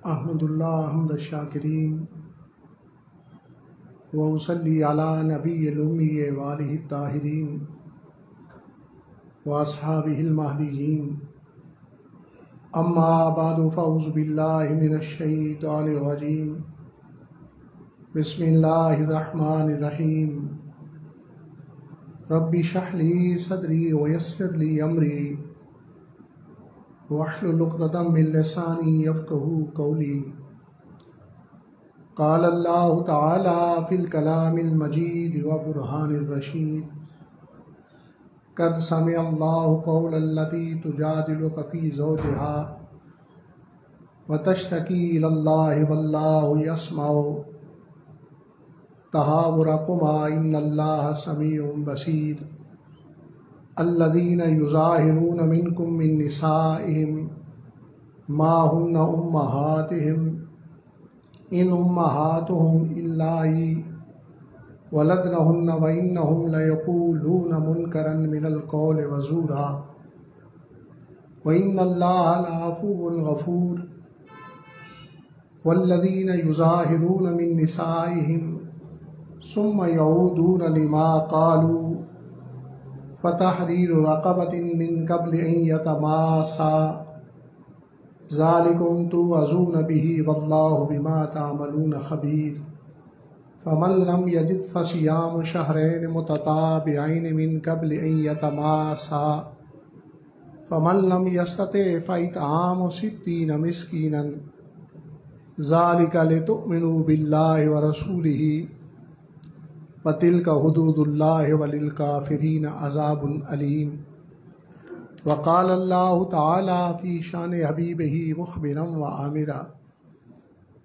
احمد اللہ حمد الشاکرین وصلی علی نبی الامی وآلہ الطاہرین واصحابہ المہدیین اما بعد فاعوذ باللہ من الشیطان الرجیم بسم اللہ الرحمن الرحیم رب اشرح لی صدری ویسر لی امری واحلل عقدۃ من لسانی یفقہوا قولی قال اللہ تعالی فی الکلام المجید وبرہان الرشید قد سمع اللہ قول التی تجادلک فی زوجہا وتشتکی الی اللہ واللہ یسمع تحاورکما ان اللہ سمیع بصیر الذین یظاہرون منکم من نسائہم ما ہن امہاتہم ان امہاتہم الا ولدنہن وانہم لیقولون منکرا من القول وزورا وان اللہ لعفو غفور والذین یظاہرون من نسائہم ثم یعودون لما قالوا فتحریر رقبۃ من قبل ان یتماسا ذالکم توعظون بہ واللہ بما تعملون خبیر فمن لم یجد فصیام شہرین متتابعین من قبل ان یتماسا فمن لم یستطع فاطعام 60 مسکینا ذالک لتؤمنوا باللہ ورسولہ وَتِلْكَ حُدُودُ اللَّهِ وَلِلْكَافِرِينَ عَذَابٌ أَلِيمٌ وقال اللہ تعالی فی شان حبیبہ مخبرا وآمرا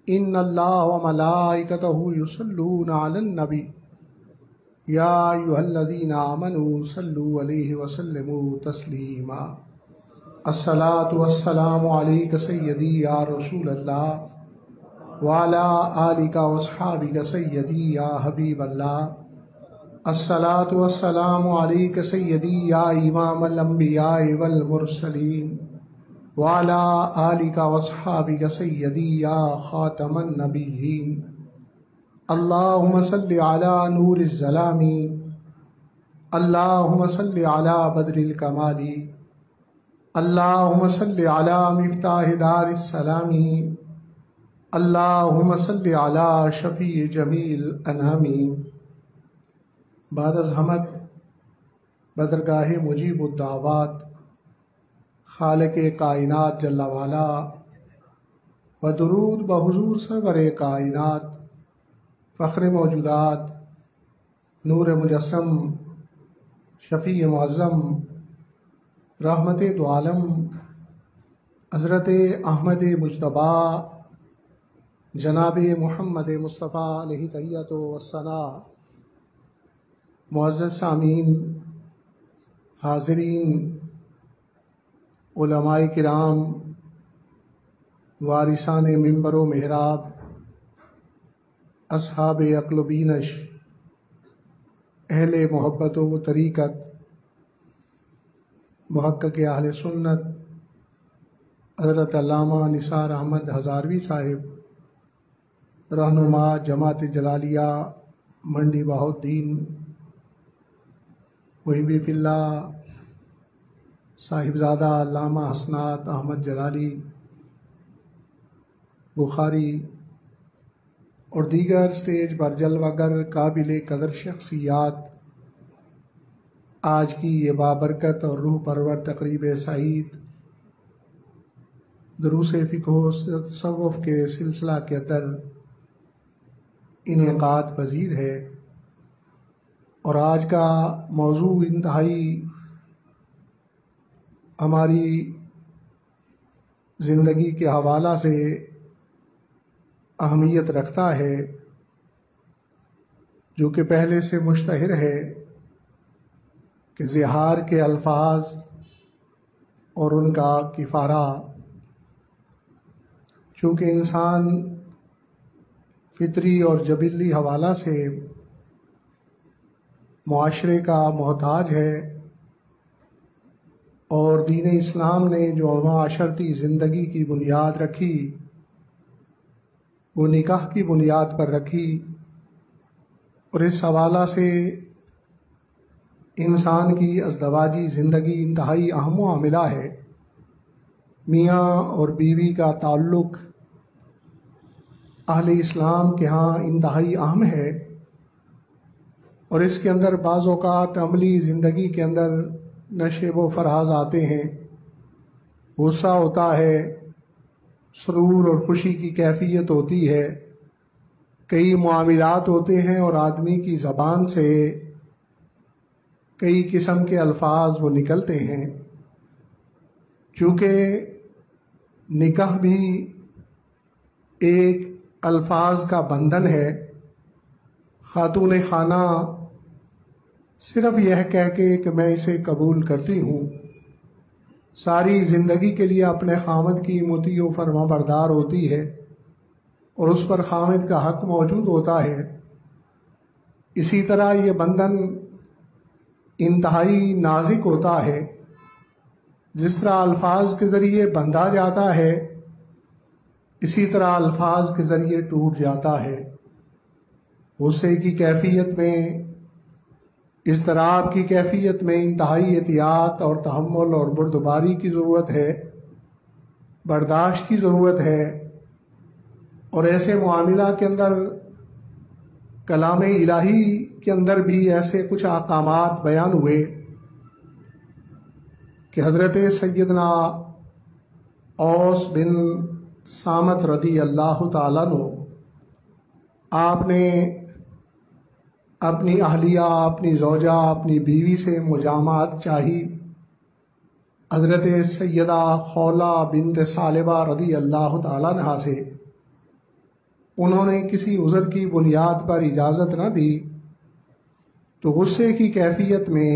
ان اللہ وملائکتہ یصلون علی النبی یا ایہا الذین آمنوا صلوا علیہ وسلموا تسلیما الصلاۃ والسلام علیک سیدی یا رسول اللہ وعلى آلك واصحابك سيدي يا حبيب الله الصلاة والسلام عليك سيدي يا إمام الأنبياء والمرسلين وعلى آلك واصحابك سيدي يا خاتم النبيين اللهم صل على نور الظلام اللهم صل على بدر الكمال اللهم صل على مفتاح دار السلام اللہم صلی علی شفیع جمیل انامی بعد از حمد بدرگاہ مجیب الدعوات خالق کائنات جل والا و درود بحضور سرور کائنات فخر موجودات نور مجسم شفیع معظم رحمت دو عالم حضرت احمد مجتبی جناب محمد مصطفیٰ علیہ تحیۃ والثناء معزز سامعین حاضرین علماء کرام وارثان منبر و محراب اصحاب عقل و بینش اہل محبت و طریقت محقق اہل سنت حضرت علامہ نثار احمد ہزاروی صاحب رہنما جماعت جلالیہ منڈی بہاؤالدین محبی فی اللہ صاحبزادہ علامہ حسنات احمد جلالی بخاری اور دیگر سٹیج پر جلوہ گر قابل قدر شخصیات آج کی یہ بابرکت اور روح پرور تقریب سعید دروس فقہ و تصوف کے سلسلہ کے اندر انعقاد پذیر ہے اور آج کا موضوع انتہائی ہماری زندگی کے حوالہ سے اہمیت رکھتا ہے جو کہ پہلے سے مشتہر ہے کہ زہار کے الفاظ اور ان کا کفارہ چونکہ انسان فطری اور جبلی حوالہ سے معاشرے کا محتاج ہے اور دین اسلام نے جو معاشرتی زندگی کی بنیاد رکھی وہ نکاح کی بنیاد پر رکھی، اور اس حوالہ سے انسان کی ازدواجی زندگی انتہائی اہم معاملہ ہے۔ میاں اور بیوی کا تعلق اہل اسلام کے ہاں انتہائی اہم ہے، اور اس کے اندر بعض اوقات عملی زندگی کے اندر نشیب و فراز آتے ہیں، غصہ ہوتا ہے، سرور اور خوشی کی کیفیت ہوتی ہے، کئی معاملات ہوتے ہیں، اور آدمی کی زبان سے کئی قسم کے الفاظ وہ نکلتے ہیں۔ چونکہ نکاح بھی ایک الفاظ کا بندھن ہے، خاتون خانہ صرف یہ کہہ کے کہ میں اسے قبول کرتی ہوں، ساری زندگی کے لیے اپنے خامد کی مطیع و فرما بردار ہوتی ہے، اور اس پر خامد کا حق موجود ہوتا ہے۔ اسی طرح یہ بندھن انتہائی نازک ہوتا ہے، جس طرح الفاظ کے ذریعے بندھا جاتا ہے، اسی طرح الفاظ کے ذریعے ٹوٹ جاتا ہے۔ غصے کی کیفیت میں، اضطراب کی کیفیت میں انتہائی احتیاط اور تحمل اور بردباری کی ضرورت ہے، برداشت کی ضرورت ہے، اور ایسے معاملہ کے اندر کلام الہی کے اندر بھی ایسے کچھ احکامات بیان ہوئے کہ حضرت سیدنا اوس بن صامت رضی اللہ تعالیٰ عنہ، آپ نے اپنی اہلیہ، اپنی زوجہ، اپنی بیوی سے مجامعت چاہی۔ حضرت سیدہ خولہ بنت ثعلبہ رضی اللہ تعالیٰ عنہ سے انہوں نے کسی عذر کی بنیاد پر اجازت نہ دی، تو غصے کی کیفیت میں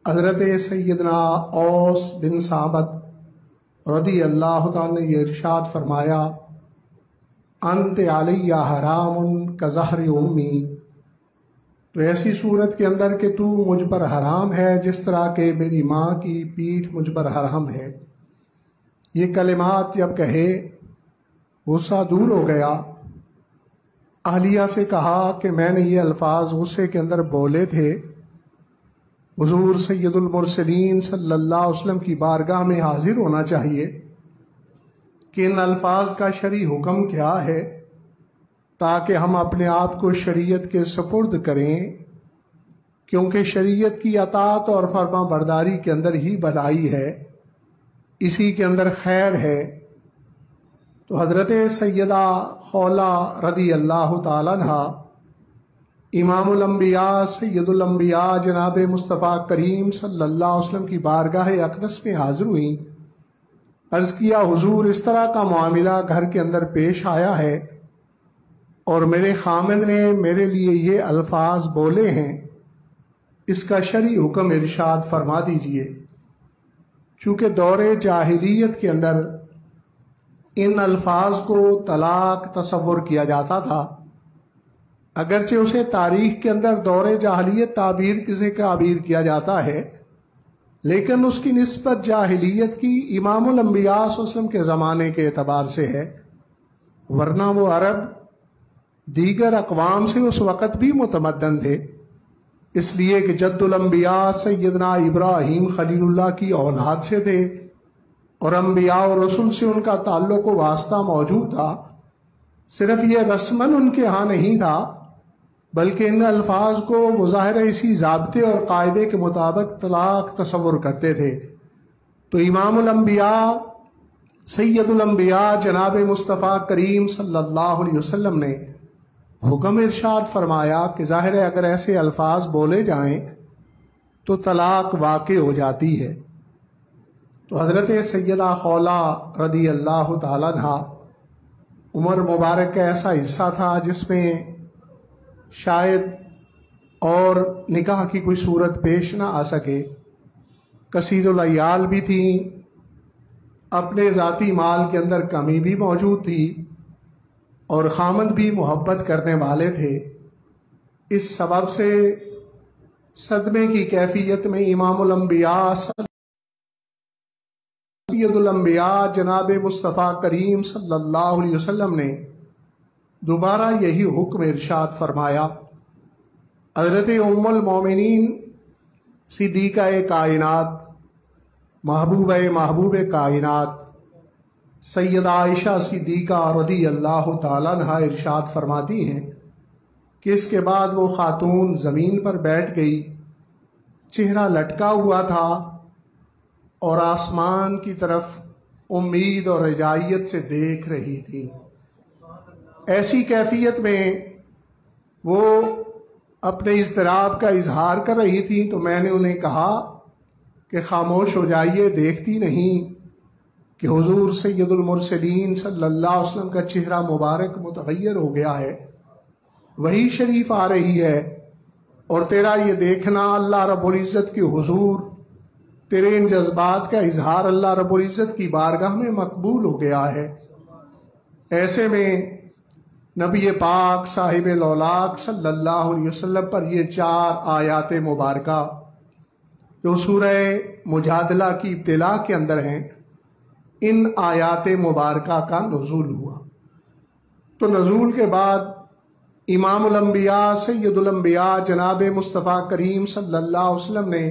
حضرت سیدنا اوس بن صامت رضی اللہ تعالیٰ نے یہ ارشاد فرمایا، انت علی حرام کظہر امی، تو ایسی صورت کے اندر کہ تو مجھ پر حرام ہے جس طرح کہ میری ماں کی پیٹھ مجھ پر حرام ہے۔ یہ کلمات جب کہے، غصہ دور ہو گیا۔ اہلیہ سے کہا کہ میں نے یہ الفاظ غصے کے اندر بولے تھے، حضور سید المرسلین صلی اللہ علیہ وسلم کی بارگاہ میں حاضر ہونا چاہیے کہ ان الفاظ کا شرعی حکم کیا ہے، تاکہ ہم اپنے آپ کو شریعت کے سپرد کریں، کیونکہ شریعت کی اطاعت اور فرما برداری کے اندر ہی بھلائی ہے، اسی کے اندر خیر ہے۔ تو حضرت سیدہ خولہ رضی اللہ تعالیٰ عنہ امام الانبیاء سید الانبیاء جناب مصطفیٰ کریم صلی اللہ علیہ وسلم کی بارگاہ اقدس میں حاضر ہوئیں۔ عرض کیا، حضور اس طرح کا معاملہ گھر کے اندر پیش آیا ہے، اور میرے خامد نے میرے لیے یہ الفاظ بولے ہیں، اس کا شرعی حکم ارشاد فرما دیجئے۔ چونکہ دور جاہلیت کے اندر ان الفاظ کو طلاق تصور کیا جاتا تھا، اگرچہ اسے تاریخ کے اندر دور جاہلیت تعبیر کسے تعبیر کیا جاتا ہے، لیکن اس کی نسبت جاہلیت کی امام الانبیاء صلی اللہ علیہ وسلم کے زمانے کے اعتبار سے ہے، ورنہ وہ عرب دیگر اقوام سے اس وقت بھی متمدن تھے، اس لیے کہ جد الانبیاء سیدنا ابراہیم خلیل اللہ کی اولاد سے تھے، اور انبیاء اور رسول سے ان کا تعلق و واسطہ موجود تھا۔ صرف یہ رسماً ان کے ہاں نہیں تھا، بلکہ ان الفاظ کو وہ ظاہر اسی ضابطے اور قاعدے کے مطابق طلاق تصور کرتے تھے۔ تو امام الانبیاء سید الانبیاء جناب مصطفیٰ کریم صلی اللہ علیہ وسلم نے حکم ارشاد فرمایا کہ ظاہر ہے اگر ایسے الفاظ بولے جائیں تو طلاق واقع ہو جاتی ہے۔ تو حضرت سیدہ خولہ رضی اللہ تعالیٰ عنہ، عمر مبارک کا ایسا حصہ تھا جس میں شاید اور نکاح کی کوئی صورت پیش نہ آ سکے، کثیر العیال بھی تھیں، اپنے ذاتی مال کے اندر کمی بھی موجود تھی، اور خامد بھی محبت کرنے والے تھے۔ اس سبب سے صدمے کی کیفیت میں امام الانبیاء سید الانبیاء جناب مصطفیٰ کریم صلی اللہ علیہ وسلم نے دوبارہ یہی حکم ارشاد فرمایا۔ حضرت ام المومنین صدیقہ کائنات، محبوب کائنات سیدہ عائشہ صدیقہ رضی اللہ تعالیٰ عنہا ارشاد فرماتی ہیں کہ اس کے بعد وہ خاتون زمین پر بیٹھ گئی، چہرہ لٹکا ہوا تھا اور آسمان کی طرف امید اور رجائیت سے دیکھ رہی تھی۔ ایسی کیفیت میں وہ اپنے اضطراب کا اظہار کر رہی تھی تو میں نے انہیں کہا کہ خاموش ہو جائیے، دیکھتی نہیں کہ حضور سید المرسلین صلی اللہ علیہ وسلم کا چہرہ مبارک متغیر ہو گیا ہے، وہی شریف آ رہی ہے، اور تیرا یہ دیکھنا اللہ رب العزت کی حضور، تیرے ان جذبات کا اظہار اللہ رب العزت کی بارگاہ میں مقبول ہو گیا ہے۔ ایسے میں نبی پاک صاحب لولاک صلی اللہ علیہ وسلم پر یہ 4 آیات مبارکہ جو سورہ مجادلہ کی ابتلا کے اندر ہیں، ان آیات مبارکہ کا نزول ہوا۔ تو نزول کے بعد امام الانبیاء سید الانبیاء جناب مصطفیٰ کریم صلی اللہ علیہ وسلم نے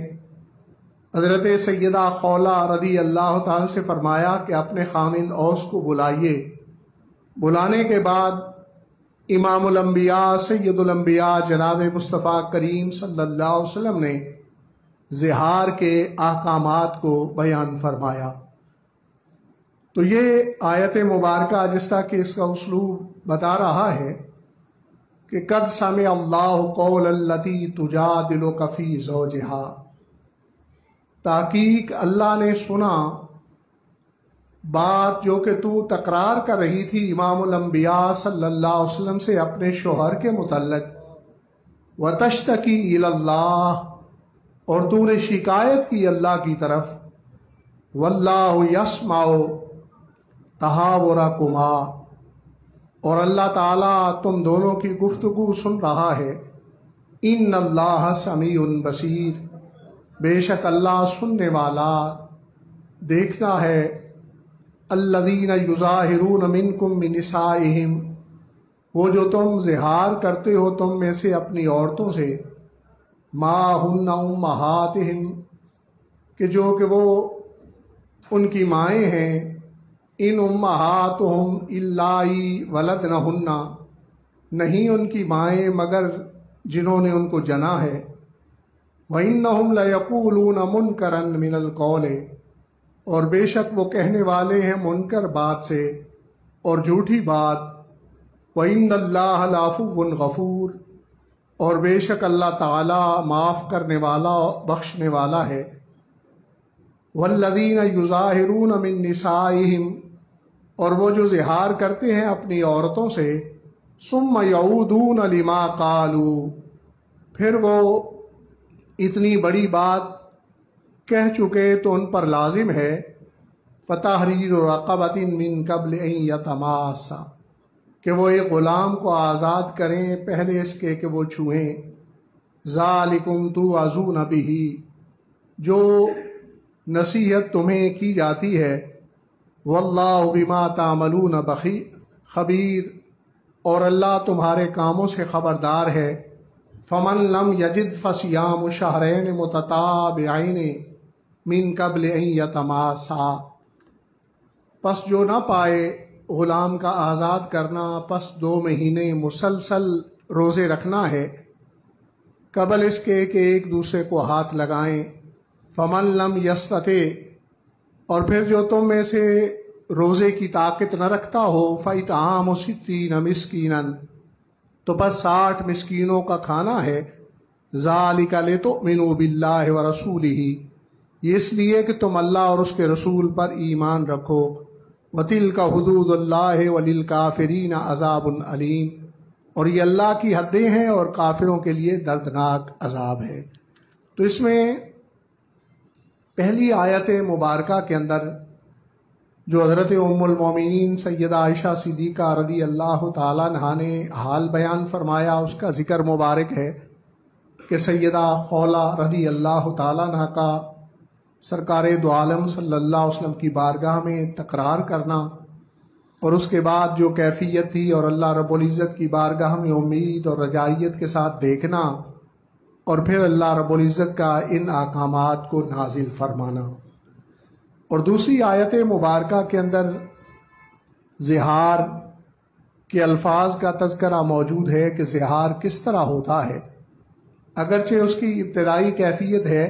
حضرت سیدہ خولہ رضی اللہ تعالیٰ سے فرمایا کہ اپنے خامند اوس کو بلائیے۔ بلانے کے بعد امام الانبیاء سید الانبیاء جناب مصطفیٰ کریم صلی اللہ علیہ وسلم نے زہار کے احکامات کو بیان فرمایا۔ تو یہ آیت مبارکہ جس طرح کہ اس کا اسلوب بتا رہا ہے کہ قد سمع اللہ قول التی تجادلک فی زوجہا، تحقیق اللہ نے سنا بات جو کہ تو تکرار کر رہی تھی امام الانبیاء صلی اللہ علیہ وسلم سے اپنے شوہر کے متعلق، وتشتکی الی اللہ، اور تو نے شکایت کی اللہ کی طرف، واللہ یسمع تحاورکما، اور اللہ تعالیٰ تم دونوں کی گفتگو سن رہا ہے۔ ان اللہ سمیع بصیر، بے شک اللہ سننے والا دیکھنا ہے۔ الذین یظاہرون منکم من نسائہم، وہ جو تم زہار کرتے ہو تم میں سے اپنی عورتوں سے، ما ہن امہاتہم، کہ جو کہ وہ ان کی مائیں ہیں، ان امہاتہم الائی ولدنہن، نہیں ان کی مائیں مگر جنہوں نے ان کو جنا ہے۔ وَإِنَّهُمْ لَيَقُولُونَ مُنْكَرًا مِنَ الْقَوْلِ، اور بے شک وہ کہنے والے ہیں منکر بات سے اور جھوٹی بات۔ وَإِنَّ اللَّهَ لَعَفُوٌّ غَفُورٌ، اور بے شک اللہ تعالیٰ معاف کرنے والا بخشنے والا ہے۔ وَالَّذِينَ يُظَاهِرُونَ مِن نِّسَائِهِمْ، اور وہ جو زہار کرتے ہیں اپنی عورتوں سے، ثُمَّ يَعُودُونَ لِمَا قَالُوا، پھر وہ اتنی بڑی بات کہہ چکے تو ان پر لازم ہے، فَتَحْرِيرُ رَقَبَةٍ مِّن قَبْلِ أَن يَتَمَاسَّا، کہ وہ ایک غلام کو آزاد کریں پہلے اس کے کہ وہ چھوئیں۔ ذَلِكُمْ تُوعَظُونَ بِهِ، جو نصیحت تمہیں کی جاتی ہے۔ وَاللَّهُ بِمَا تَعْمَلُونَ خبیر، اور اللہ تمہارے کاموں سے خبردار ہے۔ فَمَن لَّمْ يَجِدْ فَصِيَامُ شَهْرَيْنِ مُتَتَابِعَيْنِ مِن قَبْلِ أَن يَتَمَاسَّا، پس جو نہ پائے غلام کا آزاد کرنا، پس 2 مہینے مسلسل روزے رکھنا ہے قبل اس کے کہ ایک دوسرے کو ہاتھ لگائیں۔ فَمَن لَّمْ يَسْتَطِعْ، اور پھر جو تم میں سے روزے کی طاقت نہ رکھتا ہو، فَإِطْعَامُ 60 مِسْكِينًا، تو بس 60 مسکینوں کا کھانا ہے۔ ذَلِكَ لِتُؤْمِنُوا بِاللَّهِ وَرَسُولِهِ، یہ اس لیے کہ تم اللہ اور اس کے رسول پر ایمان رکھو۔ وَتِلْكَ حُدُودُ اللَّهِ وَلِلْكَافِرِينَ عَذَابٌ أَلِيمٌ، اور یہ اللہ کی حدیں ہیں اور کافروں کے لیے دردناک عذاب ہے۔ تو اس میں پہلی آیت مبارکہ کے اندر جو حضرت ام المومنین سیدہ عائشہ صدیقہ رضی اللہ تعالیٰ عنہا نے حال بیان فرمایا، اس کا ذکر مبارک ہے کہ سیدہ خولہ رضی اللہ تعالیٰ عنہ کا سرکار دو عالم صلی اللہ علیہ وسلم کی بارگاہ میں تقرار کرنا، اور اس کے بعد جو کیفیت تھی اور اللہ رب العزت کی بارگاہ میں امید اور رجائیت کے ساتھ دیکھنا، اور پھر اللہ رب العزت کا ان احکامات کو نازل فرمانا۔ اور دوسری آیت مبارکہ کے اندر زہار کے الفاظ کا تذکرہ موجود ہے کہ زہار کس طرح ہوتا ہے، اگرچہ اس کی ابتدائی کیفیت ہے،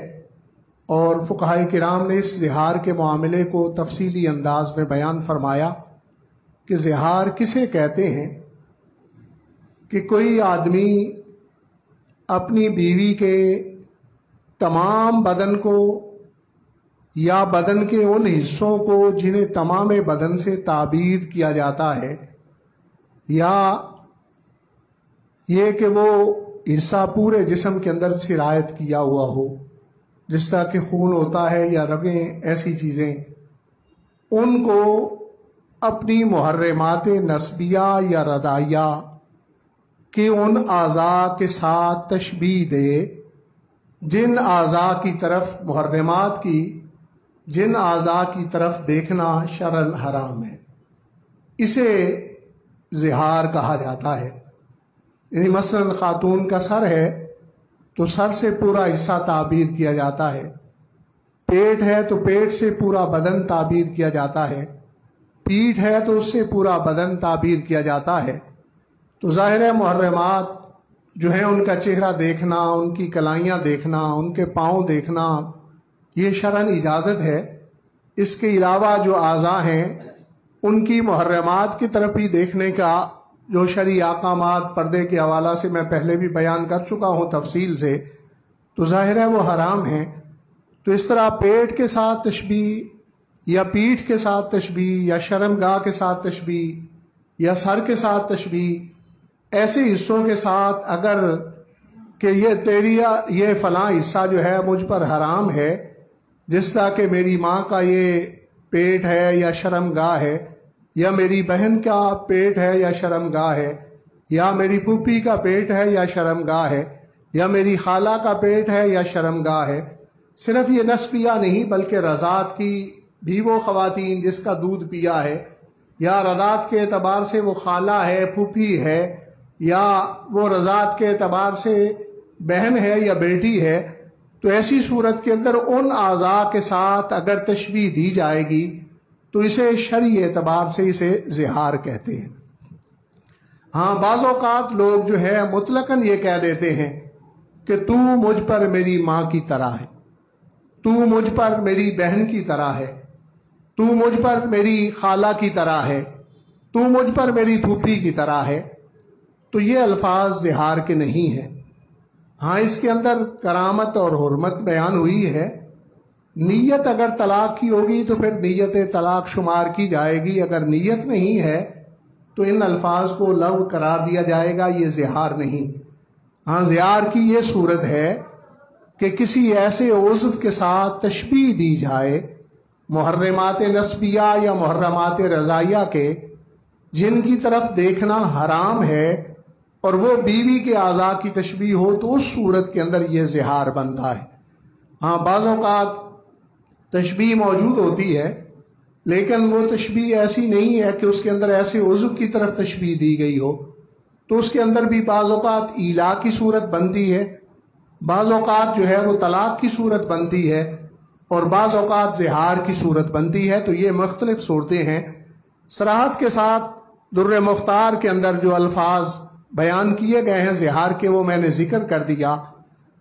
اور فقہائے کرام نے اس زہار کے معاملے کو تفصیلی انداز میں بیان فرمایا کہ زہار کسے کہتے ہیں کہ کوئی آدمی اپنی بیوی کے تمام بدن کو یا بدن کے ان حصوں کو جنہیں تمام بدن سے تعبیر کیا جاتا ہے، یا یہ کہ وہ حصہ پورے جسم کے اندر سرایت کیا ہوا ہو، جس طرح کہ خون ہوتا ہے یا رگیں، ایسی چیزیں، ان کو اپنی محرمات نسبیہ یا رضائیہ کہ ان اعضاء کے ساتھ تشبیہ دے جن اعضاء کی طرف محرمات کی، جن اعضاء کی طرف دیکھنا شرعاً حرام ہے، اسے زہار کہا جاتا ہے۔ یعنی مثلاً خاتون کا سر ہے تو سر سے پورا حصہ تعبیر کیا جاتا ہے، پیٹ ہے تو پیٹ سے پورا بدن تعبیر کیا جاتا ہے، پیٹھ ہے تو اس سے پورا بدن تعبیر کیا جاتا ہے۔ تو ظاہر ہے محرمات جو ہیں ان کا چہرہ دیکھنا، ان کی کلائیاں دیکھنا، ان کے پاؤں دیکھنا، یہ شرعاً اجازت ہے۔ اس کے علاوہ جو اعضاء ہیں ان کی محرمات کی طرف بھی دیکھنے کا جو شرعی احکامات پردے کے حوالہ سے میں پہلے بھی بیان کر چکا ہوں تفصیل سے، تو ظاہر ہے وہ حرام ہیں۔ تو اس طرح پیٹ کے ساتھ تشبیہ یا پیٹھ کے ساتھ تشبیہ یا شرمگاہ کے ساتھ تشبیہ یا سر کے ساتھ تشبیہ، ایسے حصوں کے ساتھ اگر کہ یہ فلاں حصہ جو ہے مجھ پر حرام ہے، جس طرح کہ میری ماں کا یہ پیٹ ہے یا شرمگاہ ہے، یا میری بہن کا پیٹ ہے یا شرمگاہ ہے، یا میری پھوپھی کا پیٹ ہے یا شرمگاہ ہے، یا میری خالہ کا پیٹ ہے یا شرمگاہ ہے۔ صرف یہ نسبیہ نہیں بلکہ رضاعت کی بھی وہ خواتین جس کا دودھ پیا ہے، یا رضاعت کے اعتبار سے وہ خالہ ہے، پھوپھی ہے، یا وہ رضاعت کے اعتبار سے بہن ہے یا بیٹی ہے، تو ایسی صورت کے اندر ان اعضاء کے ساتھ اگر تشبیہ دی جائے گی تو اسے شرعی اعتبار سے اسے زہار کہتے ہیں۔ ہاں بعض اوقات لوگ جو ہے مطلقاً یہ کہہ دیتے ہیں کہ تو مجھ پر میری ماں کی طرح ہے، تو مجھ پر میری بہن کی طرح ہے، تو مجھ پر میری خالہ کی طرح ہے، تو مجھ پر میری پھوپھی کی طرح ہے۔ تو یہ الفاظ زہار کے نہیں ہیں۔ ہاں اس کے اندر کرامت اور حرمت بیان ہوئی ہے۔ نیت اگر طلاق کی ہوگی تو پھر نیت طلاق شمار کی جائے گی، اگر نیت نہیں ہے تو ان الفاظ کو لغو قرار دیا جائے گا، یہ زہار نہیں۔ ہاں زہار کی یہ صورت ہے کہ کسی ایسے عضو کے ساتھ تشبیہ دی جائے محرمات نسبیہ یا محرمات رضائیہ کے، جن کی طرف دیکھنا حرام ہے، اور وہ بیوی کے اعضاء کی تشبیہ ہو، تو اس صورت کے اندر یہ زہار بنتا ہے۔ ہاں بعض اوقات تشبیہ موجود ہوتی ہے لیکن وہ تشبیہ ایسی نہیں ہے کہ اس کے اندر ایسے عضو کی طرف تشبیہ دی گئی ہو، تو اس کے اندر بھی بعض اوقات ایلا کی صورت بنتی ہے، بعض اوقات جو ہے وہ طلاق کی صورت بنتی ہے، اور بعض اوقات زہار کی صورت بنتی ہے۔ تو یہ مختلف صورتیں ہیں۔ صراحت کے ساتھ در مختار کے اندر جو الفاظ بیان کیے گئے ہیں زہار کے، وہ میں نے ذکر کر دیا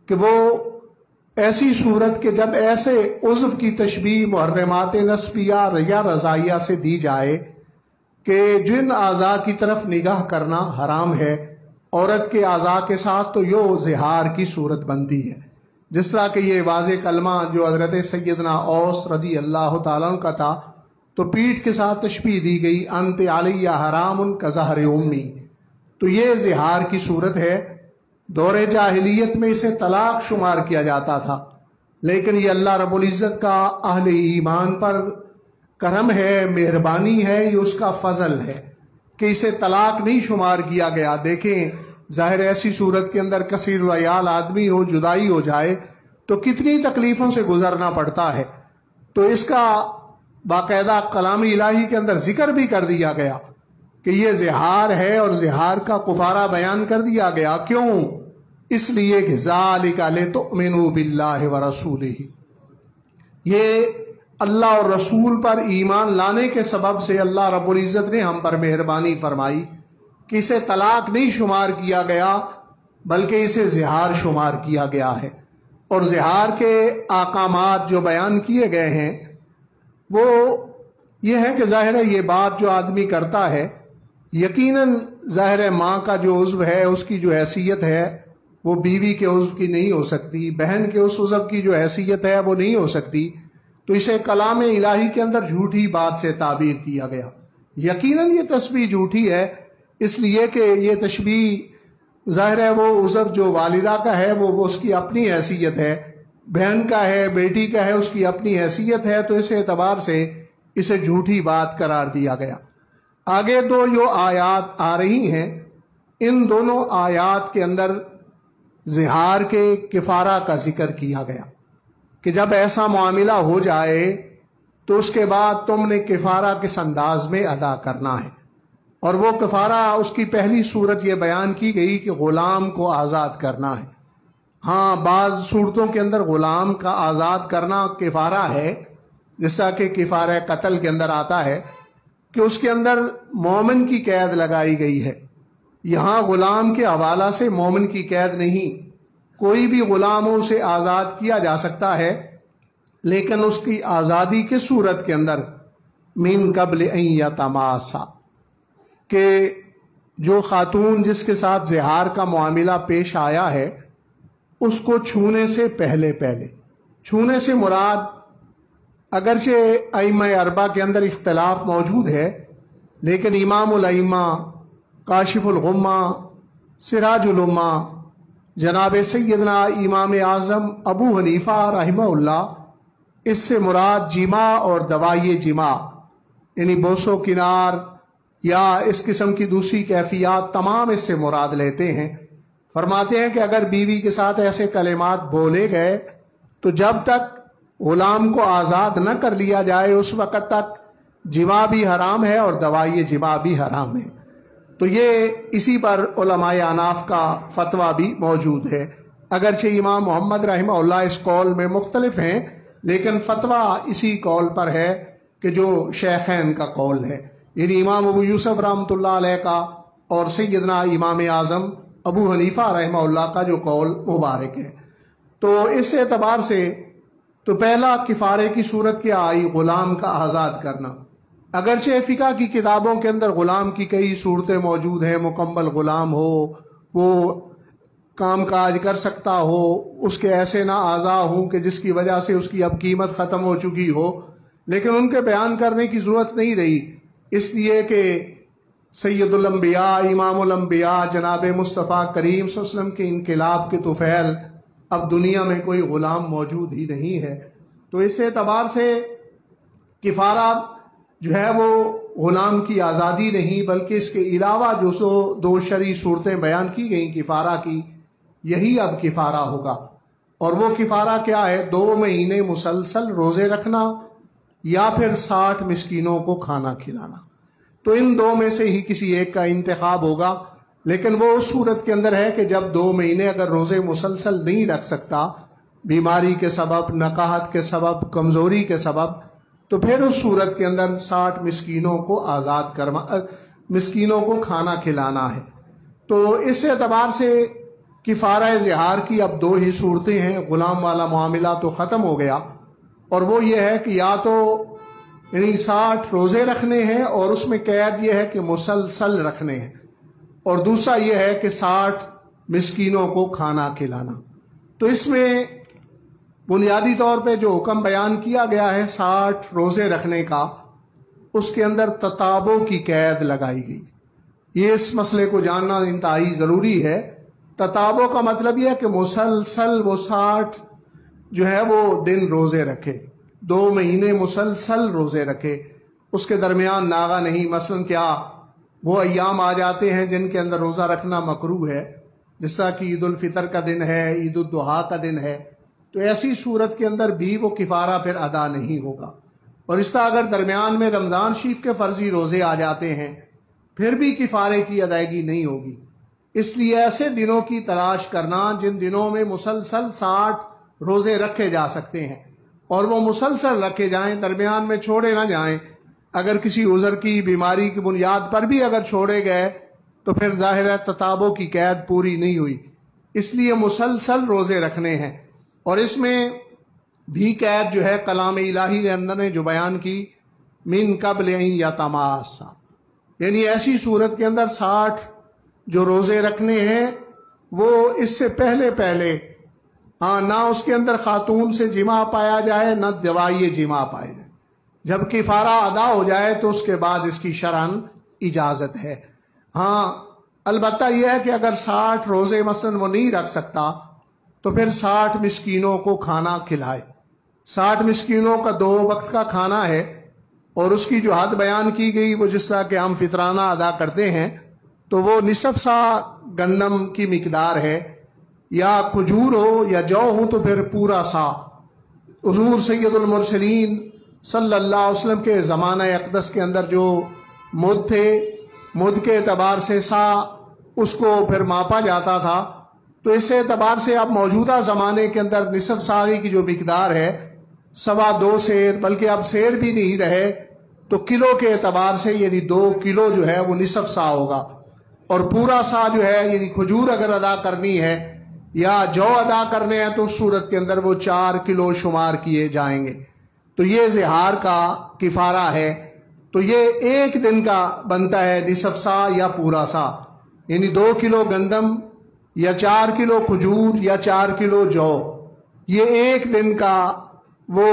کہ وہ ایسی صورت کہ جب ایسے عضو کی تشبیہ محرمات نسبیہ یا رضائیہ سے دی جائے کہ جن اعضاء کی طرف نگاہ کرنا حرام ہے عورت کے اعضاء کے ساتھ، تو یہ زہار کی صورت بنتی ہے۔ جس طرح کہ یہ واضح کلمہ جو حضرت سیدنا اوس رضی اللہ تعالیٰ عنہ کا تھا، تو پیٹھ کے ساتھ تشبیہ دی گئی، انت علیہ حرام کظہر امی، تو یہ زہار کی صورت ہے۔ دور جاہلیت میں اسے طلاق شمار کیا جاتا تھا، لیکن یہ اللہ رب العزت کا اہل ایمان پر کرم ہے، مہربانی ہے، یہ اس کا فضل ہے کہ اسے طلاق نہیں شمار کیا گیا۔ دیکھیں ظاہر ایسی صورت کے اندر کثیر العیال آدمی ہو، جدائی ہو جائے تو کتنی تکلیفوں سے گزرنا پڑتا ہے، تو اس کا باقاعدہ کلام الہی کے اندر ذکر بھی کر دیا گیا کہ یہ زہار ہے، اور زہار کا کفارہ بیان کر دیا گیا۔ کیوں؟ اس لیے کہ ذالک لتؤمنوا باللہ ورسولہ، یہ اللہ اور رسول پر ایمان لانے کے سبب سے اللہ رب العزت نے ہم پر مہربانی فرمائی کہ اسے طلاق نہیں شمار کیا گیا بلکہ اسے زہار شمار کیا گیا ہے۔ اور زہار کے احکامات جو بیان کیے گئے ہیں وہ یہ ہے کہ ظاہر ہے یہ بات جو آدمی کرتا ہے، یقیناً ظاہر ہے ماں کا جو عضو ہے اس کی جو حیثیت ہے وہ بیوی کے عضو کی نہیں ہو سکتی، بہن کے اس عضو کی جو حیثیت ہے وہ نہیں ہو سکتی، تو اسے کلام الہی کے اندر جھوٹی بات سے تعبیر کیا گیا۔ یقیناً یہ تشبیہ جھوٹی ہے، اس لیے کہ یہ تشبیہ ظاہر ہے وہ عضو جو والدہ کا ہے وہ اس کی اپنی حیثیت ہے، بہن کا ہے، بیٹی کا ہے، اس کی اپنی حیثیت ہے، تو اس اعتبار سے اسے جھوٹی بات قرار دیا گیا۔ آگے دو جو آیات آ رہی ہیں ان دونوں آیات کے اندر زہار کے کفارہ کا ذکر کیا گیا کہ جب ایسا معاملہ ہو جائے تو اس کے بعد تم نے کفارہ کس انداز میں ادا کرنا ہے، اور وہ کفارہ اس کی پہلی صورت یہ بیان کی گئی کہ غلام کو آزاد کرنا ہے۔ ہاں بعض صورتوں کے اندر غلام کا آزاد کرنا کفارہ ہے، جیسا کہ کفارہ قتل کے اندر آتا ہے کہ اس کے اندر مومن کی قید لگائی گئی ہے۔ یہاں غلام کے حوالہ سے مومن کی قید نہیں، کوئی بھی غلام اسے آزاد کیا جا سکتا ہے، لیکن اس کی آزادی کی صورت کے اندر من قبل ان یتماسا، کہ جو خاتون جس کے ساتھ زہار کا معاملہ پیش آیا ہے اس کو چھونے سے پہلے چھونے سے مراد اگرچہ ائمہ اربعہ کے اندر اختلاف موجود ہے، لیکن امام الائمہ، کاشف الغمہ، سراج الامہ، جناب سیدنا امام اعظم ابو حنیفہ رحمہ اللہ، اس سے مراد جماع اور دوائی جماع یعنی بوس و کنار یا اس قسم کی دوسری کیفیات تمام اس سے مراد لیتے ہیں۔ فرماتے ہیں کہ اگر بیوی کے ساتھ ایسے کلمات بولے گئے تو جب تک غلام کو آزاد نہ کر لیا جائے اس وقت تک جماع بھی حرام ہے اور دوائی جماع بھی حرام ہے۔ تو یہ اسی پر علماء احناف کا فتویٰ بھی موجود ہے، اگرچہ امام محمد رحمہ اللہ اس قول میں مختلف ہیں، لیکن فتویٰ اسی قول پر ہے کہ جو شیخین کا قول ہے، یعنی امام ابو یوسف رحمۃ اللہ علیہ کا اور سیدنا امام اعظم ابو حنیفہ رحمہ اللہ کا جو قول مبارک ہے۔ تو اس اعتبار سے تو پہلا کفارے کی صورت کیا آئی؟ غلام کا آزاد کرنا۔ اگرچہ فقہ کی کتابوں کے اندر غلام کی کئی صورتیں موجود ہیں، مکمل غلام ہو، وہ کام کاج کر سکتا ہو، اس کے ایسے نہ اعضاء ہوں کہ جس کی وجہ سے اس کی اب قیمت ختم ہو چکی ہو، لیکن ان کے بیان کرنے کی ضرورت نہیں رہی، اس لیے کہ سید الانبیاء، امام الانبیاء جناب مصطفیٰ کریم صلی اللہ علیہ وسلم کے انقلاب کے طفیل اب دنیا میں کوئی غلام موجود ہی نہیں ہے۔ تو اس اعتبار سے کفارہ جو ہے وہ غلام کی آزادی نہیں، بلکہ اس کے علاوہ جو دو شرعی صورتیں بیان کی گئیں کفارہ کی، یہی اب کفارہ ہوگا۔ اور وہ کفارہ کیا ہے؟ 2 مہینے مسلسل روزے رکھنا یا پھر 60 مسکینوں کو کھانا کھلانا۔ تو ان دو میں سے ہی کسی ایک کا انتخاب ہوگا، لیکن وہ اس صورت کے اندر ہے کہ جب 2 مہینے اگر روزے مسلسل نہیں رکھ سکتا، بیماری کے سبب، نقاہت کے سبب، کمزوری کے سبب، تو پھر اس صورت کے اندر 60 مسکینوں کو آزاد مسکینوں کو کھانا کھلانا ہے۔ تو اس اعتبار سے کفارہ زہار کی اب 2 ہی صورتیں ہیں، غلام والا معاملہ تو ختم ہو گیا، اور وہ یہ ہے کہ یا تو یعنی 60 روزے رکھنے ہیں اور اس میں قید یہ ہے کہ مسلسل رکھنے ہیں، اور دوسرا یہ ہے کہ 60 مسکینوں کو کھانا کھلانا۔ تو اس میں بنیادی طور پہ جو حکم بیان کیا گیا ہے 60 روزے رکھنے کا، اس کے اندر تتابع کی قید لگائی گئی۔ یہ اس مسئلے کو جاننا انتہائی ضروری ہے۔ تتابع کا مطلب یہ ہے کہ مسلسل وہ 60 جو ہے وہ دن روزے رکھے، 2 مہینے مسلسل روزے رکھے، اس کے درمیان ناغا نہیں۔ مثلا کیا وہ ایام آ جاتے ہیں جن کے اندر روزہ رکھنا مکروہ ہے، جس طرح کہ عید الفطر کا دن ہے، عید الضحیٰ کا دن ہے، تو ایسی صورت کے اندر بھی وہ کفارہ پھر ادا نہیں ہوگا۔ اور اس طرح اگر درمیان میں رمضان شریف کے فرضی روزے آ جاتے ہیں پھر بھی کفارے کی ادائیگی نہیں ہوگی۔ اس لیے ایسے دنوں کی تلاش کرنا جن دنوں میں مسلسل 60 روزے رکھے جا سکتے ہیں، اور وہ مسلسل رکھے جائیں، درمیان میں چھوڑے نہ جائیں۔ اگر کسی عذر کی بیماری کی بنیاد پر بھی اگر چھوڑے گئے تو پھر ظاہر ہے تتابع کی قید پوری نہیں ہوئی، اس لیے مسلسل روزے رکھنے ہیں۔ اور اس میں بھی قید جو ہے کلام الہی نے اندر نے جو بیان کی، من قبل ان یتماسا، یعنی ایسی صورت کے اندر 60 جو روزے رکھنے ہیں وہ اس سے پہلے نہ اس کے اندر خاتون سے جماع پایا جائے نہ دوائی جماع پائے جائے۔ جب کفارہ ادا ہو جائے تو اس کے بعد اس کی شرعاً اجازت ہے۔ ہاں البتہ یہ ہے کہ اگر 60 روزے مثلا وہ نہیں رکھ سکتا تو پھر 60 مسکینوں کو کھانا کھلائے۔ 60 مسکینوں کا 2 وقت کا کھانا ہے، اور اس کی جو حد بیان کی گئی وہ جس طرح کہ ہم فطرانہ ادا کرتے ہیں تو وہ نصف سا گندم کی مقدار ہے، یا کھجور ہو یا جو ہو تو پھر پورا سا۔ حضور سید المرسلین صلی اللہ علیہ وسلم کے زمانہ اقدس کے اندر جو مد تھے، مد کے اعتبار سے سا اس کو پھر ماپا جاتا تھا، تو اس اعتبار سے اب موجودہ زمانے کے اندر نصف ساغی کی جو مقدار ہے 2.25 سیر، بلکہ اب سیر بھی نہیں رہے تو کلو کے اعتبار سے یعنی 2 کلو جو ہے وہ نصف سا ہوگا، اور پورا سا جو ہے یعنی کھجور اگر ادا کرنی ہے یا جو ادا کرنے ہیں تو اس صورت کے اندر وہ 4 کلو شمار کیے جائیں گے۔ تو یہ زہار کا کفارہ ہے، تو یہ ایک دن کا بنتا ہے نصف سا یا پورا سا، یعنی 2 کلو گندم یا 4 کلو کھجور یا 4 کلو جو، یہ ایک دن کا وہ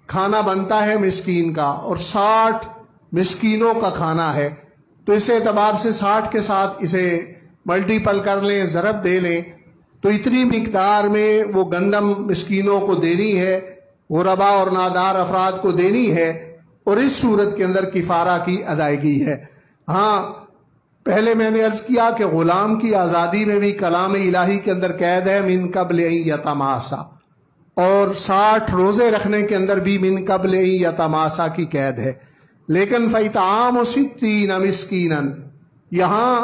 کھانا بنتا ہے مسکین کا، اور 60 مسکینوں کا کھانا ہے۔ تو اس اعتبار سے 60 کے ساتھ اسے ملٹیپل کر لیں، ضرب دے لیں، تو اتنی مقدار میں وہ گندم مسکینوں کو دینی ہے، غربا اور نادار افراد کو دینی ہے، اور اس صورت کے اندر کفارہ کی ادائیگی ہے۔ ہاں پہلے میں نے عرض کیا کہ غلام کی آزادی میں بھی کلام الہی کے اندر قید ہے من قبل ان یتماسا، اور 60 روزے رکھنے کے اندر بھی من قبل ان یتماسا کی قید ہے۔ لیکن فإطعام 60 مسکینا، یہاں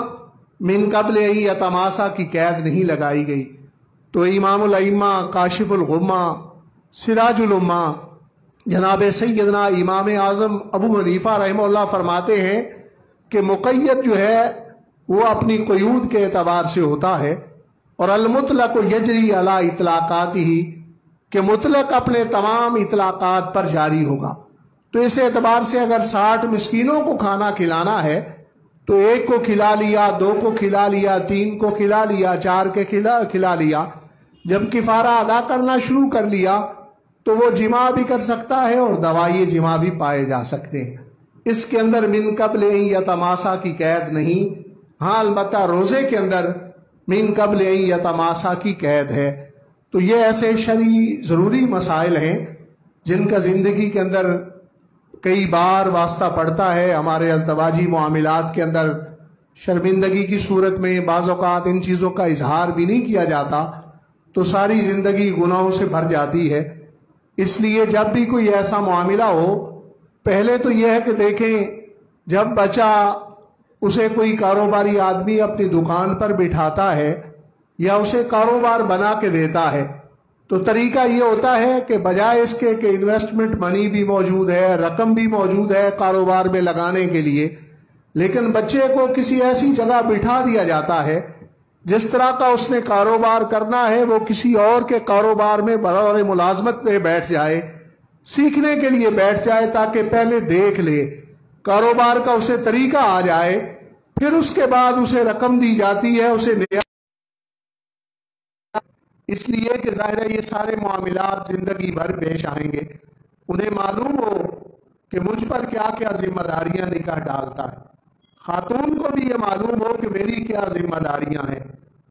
من قبل ان یتماسا کی قید نہیں لگائی گئی۔ تو امام الائمہ کاشف الغمہ سراج الامہ جناب سیدنا امام اعظم ابو حنیفہ رحمہ اللہ فرماتے ہیں کہ مقید جو ہے وہ اپنی قیود کے اعتبار سے ہوتا ہے، اور المطلق یجری علی اطلاقاتہ، کہ مطلق اپنے تمام اطلاقات پر جاری ہوگا۔ تو اس اعتبار سے اگر 60 مسکینوں کو کھانا کھلانا ہے تو 1 کو کھلا لیا، 2 کو کھلا لیا، 3 کو کھلا لیا، 4 کے کھلا لیا۔ جب کفارہ ادا کرنا شروع کر لیا تو وہ جماع بھی کر سکتا ہے اور دوائی جماع بھی پائے جا سکتے ہیں۔ اس کے اندر من قبل ان یتماسا کی قید نہیں۔ ہاں البتہ روزے کے اندر من قبل ان یتماسا کی قید ہے۔ تو یہ ایسے شرعی ضروری مسائل ہیں جن کا زندگی کے اندر کئی بار واسطہ پڑتا ہے۔ ہمارے ازدواجی معاملات کے اندر شرمندگی کی صورت میں بعض اوقات ان چیزوں کا اظہار بھی نہیں کیا جاتا تو ساری زندگی گناہوں سے بھر جاتی ہے۔ اس لیے جب بھی کوئی ایسا معاملہ ہو، پہلے تو یہ ہے کہ دیکھیں جب بچہ اسے کوئی کاروباری آدمی اپنی دکان پر بٹھاتا ہے یا اسے کاروبار بنا کے دیتا ہے تو طریقہ یہ ہوتا ہے کہ بجائے اس کے کہ انویسٹمنٹ منی بھی موجود ہے، رقم بھی موجود ہے کاروبار میں لگانے کے لیے، لیکن بچے کو کسی ایسی جگہ بٹھا دیا جاتا ہے جس طرح کا اس نے کاروبار کرنا ہے وہ کسی اور کے کاروبار میں بطور ملازمت پہ بیٹھ جائے، سیکھنے کے لیے بیٹھ جائے تاکہ پہلے دیکھ لے، کاروبار کا اسے طریقہ آ جائے، پھر اس کے بعد اسے رقم دی جاتی ہے، اسے نیا، اس لیے کہ ظاہر ہے یہ سارے معاملات زندگی بھر پیش آئیں گے۔ انہیں معلوم ہو کہ مجھ پر کیا کیا ذمہ داریاں نکاح ڈالتا ہے، خاتون کو بھی یہ معلوم ہو کہ میری کیا ذمہ داریاں ہیں،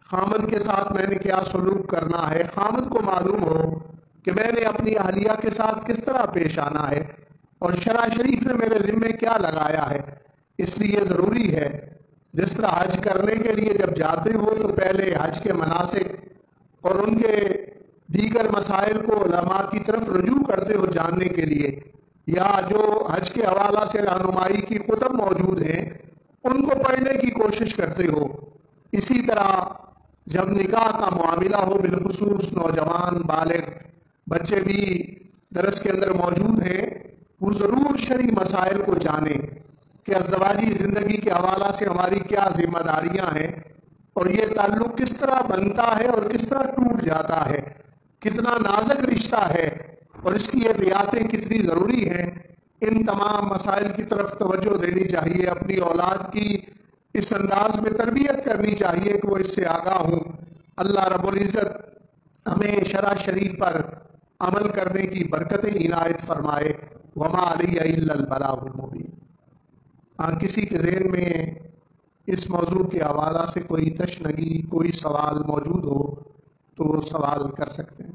خامد کے ساتھ میں نے کیا سلوک کرنا ہے، خامد کو معلوم ہو کہ میں نے اپنی اہلیہ کے ساتھ کس طرح پیش آنا ہے، اور شرع شریف نے میرے ذمے کیا لگایا ہے۔ اس لیے ضروری ہے جس طرح حج کرنے کے لیے جب جاتے ہو تو پہلے حج کے مناسک اور ان کے دیگر مسائل کو علماء کی طرف رجوع کرتے ہو جاننے کے لیے، یا جو حج کے حوالہ سے رہنمائی کی کتب موجود ہیں ان کو پڑھنے کی کوشش کرتے ہو۔ اسی طرح جب نکاح کا معاملہ ہو، بالخصوص نوجوان بالغ بچے بھی درس کے اندر موجود ہیں، وہ ضرور شرعی مسائل کو جانیں کہ ازدواجی زندگی کے حوالہ سے ہماری کیا ذمہ داریاں ہیں، اور یہ تعلق کس طرح بنتا ہے اور کس طرح ٹوٹ جاتا ہے، کتنا نازک رشتہ ہے اور اس کی احتیاطیں کتنی ضروری ہیں۔ ان تمام مسائل کی طرف توجہ دینی چاہیے، اپنی اولاد کی اس انداز میں تربیت کرنی چاہیے کہ وہ اس سے آگاہ ہوں۔ اللہ رب العزت ہمیں شرع شریف پر عمل کرنے کی برکتیں عنایت فرمائے۔ وما علی الا البلاغ المبین۔ کسی کے ذہن میں اس موضوع کے حوالہ سے کوئی تشنگی، کوئی سوال موجود ہو تو وہ سوال کر سکتے ہیں۔